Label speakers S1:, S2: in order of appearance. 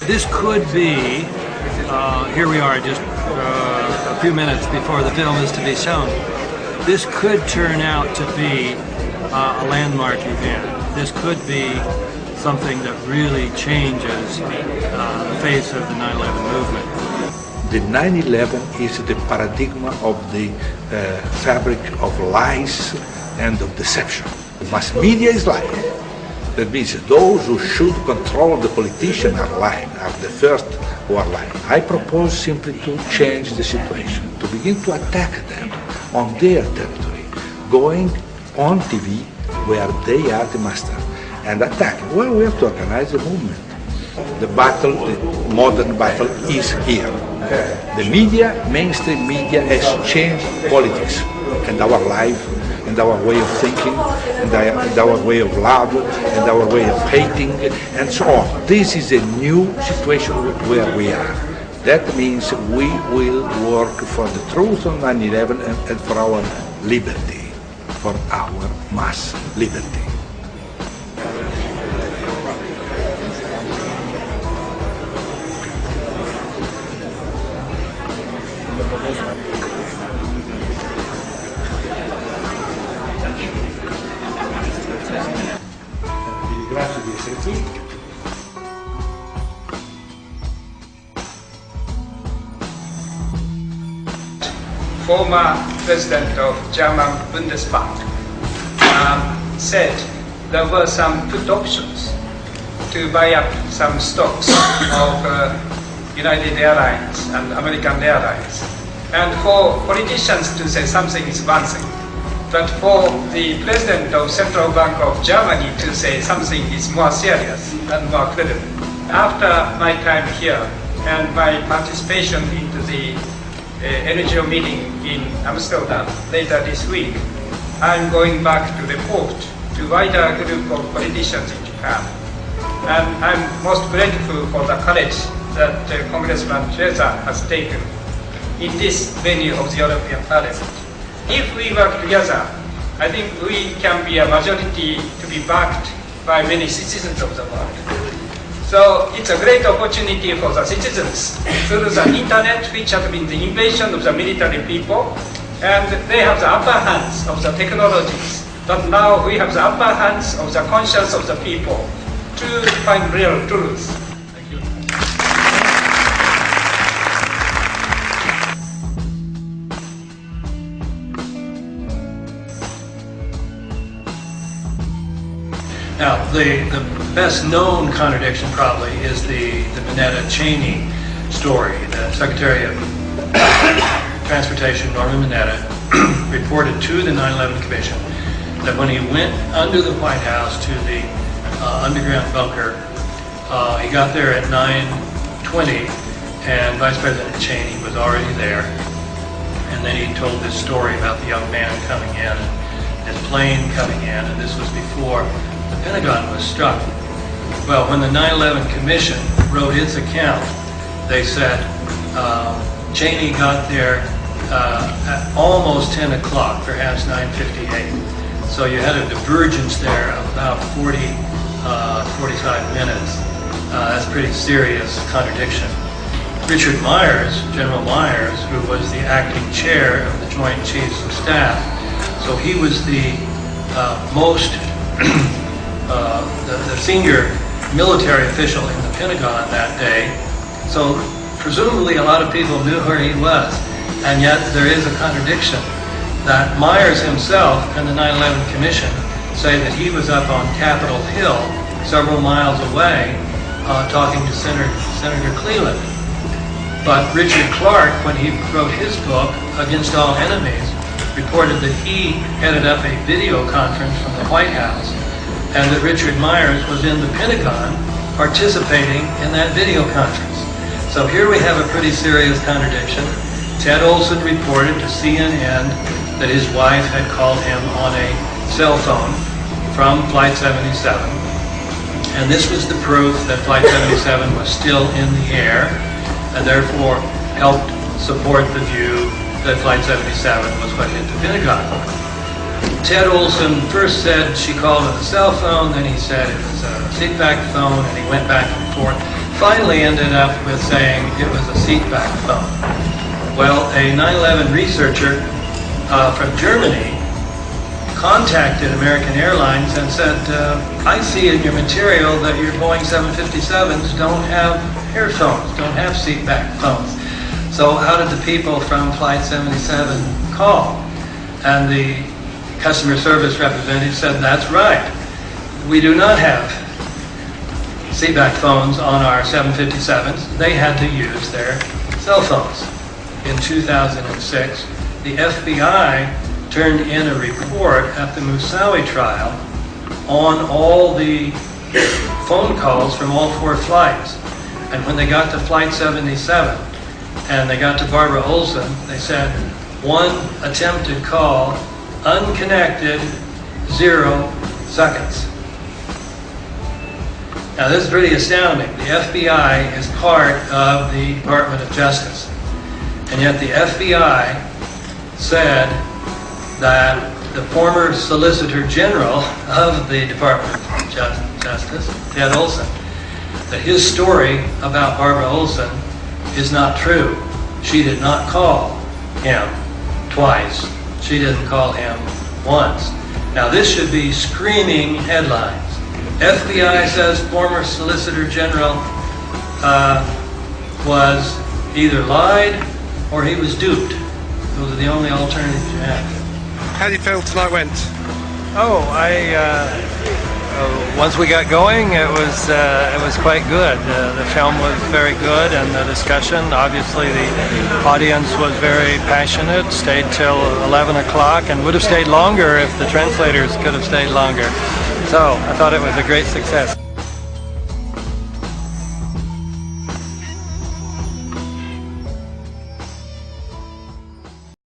S1: This could be, here we are just a few minutes before the film is to be shown. This could turn out to be a landmark event. This could be something that really changes the face of the 9/11 movement.
S2: The 9/11 is the paradigm of the fabric of lies and of deception. The mass media is lying. That means those who should control the politician are lying, are the first who are lying. I propose simply to change the situation, to begin to attack them on their territory, going on TV where they are the master, and attack. Well, we have to organize a movement. The battle, the modern battle is here. The media, mainstream media, has changed politics and our life, and our way of thinking, and our way of love, and our way of hating, and so on. This is a new situation where we are. That means we will work for the truth on 9/11 and for our liberty, for our mass liberty.
S3: Grazie di essere qui.
S4: Former president of German Bundesbank said there were some put options to buy up some stocks of United Airlines and American Airlines. And for politicians to say something is one thing, but for the president of Central Bank of Germany to say something is more serious and more credible. After my time here and my participation into the NGO meeting in Amsterdam later this week, I'm going back to report to wider group of politicians in Japan. And I'm most grateful for the courage that Congressman Reza has taken in this venue of the European Parliament. If we work together, I think we can be a majority to be backed by many citizens of the world. So it's a great opportunity for the citizens through the internet, which has been the invasion of the military people, and they have the upper hands of the technologies. But now we have the upper hands of the conscience of the people to find real truth. Thank you.
S1: Now, the best known contradiction probably is the Mineta-Cheney story. The Secretary of Transportation, Norman Mineta, reported to the 9/11 Commission that when he went under the White House to the underground bunker, he got there at 9:20 and Vice President Cheney was already there. And then he told this story about the young man coming in and his plane coming in, and this was before the Pentagon was struck. Well, when the 9/11 Commission wrote its account, they said Cheney got there at almost 10 o'clock, perhaps 9:58. So you had a divergence there of about 45 minutes. That's a pretty serious contradiction. Richard Myers, General Myers, who was the acting chair of the Joint Chiefs of Staff, so he was the the senior military official in the Pentagon that day. So presumably a lot of people knew where he was, and yet there is a contradiction that Myers himself and the 9/11 Commission say that he was up on Capitol Hill several miles away talking to Senator Cleland. But Richard Clark, when he wrote his book, Against All Enemies, reported that he headed up a video conference from the White House and that Richard Myers was in the Pentagon participating in that video conference. So here we have a pretty serious contradiction. Ted Olson reported to CNN that his wife had called him on a cell phone from Flight 77. And this was the proof that Flight 77 was still in the air and therefore helped support the view that Flight 77 was what hit the Pentagon. Ted Olson first said she called on a cell phone, then he said it was a seatback phone, and he went back and forth. finally ended up with saying it was a seatback phone. Well, a 9/11 researcher from Germany contacted American Airlines and said, I see in your material that your Boeing 757s don't have earphones, don't have seatback phones. So how did the people from Flight 77 call? And the customer service representative said, that's right. We do not have seatback phones on our 757s. They had to use their cell phones. In 2006, the FBI turned in a report at the Moussaoui trial on all the phone calls from all 4 flights. And when they got to Flight 77 and they got to Barbara Olson, they said, 1 attempted call, unconnected, 0 seconds. Now this is pretty astounding. The FBI is part of the Department of Justice. And yet the FBI said that the former Solicitor General of the Department of Justice, Ted Olson, that his story about Barbara Olson is not true. She did not call him twice. She didn't call him once. Now this should be screaming headlines. FBI says former Solicitor General was either lied or he was duped. Those are the only alternatives you have.
S5: How do you feel tonight went?
S1: Oh, once we got going, it was quite good. The film was very good, and the discussion. Obviously, the audience was very passionate. Stayed till 11 o'clock, and would have stayed longer if the translators could have stayed longer. So I thought it was a great success.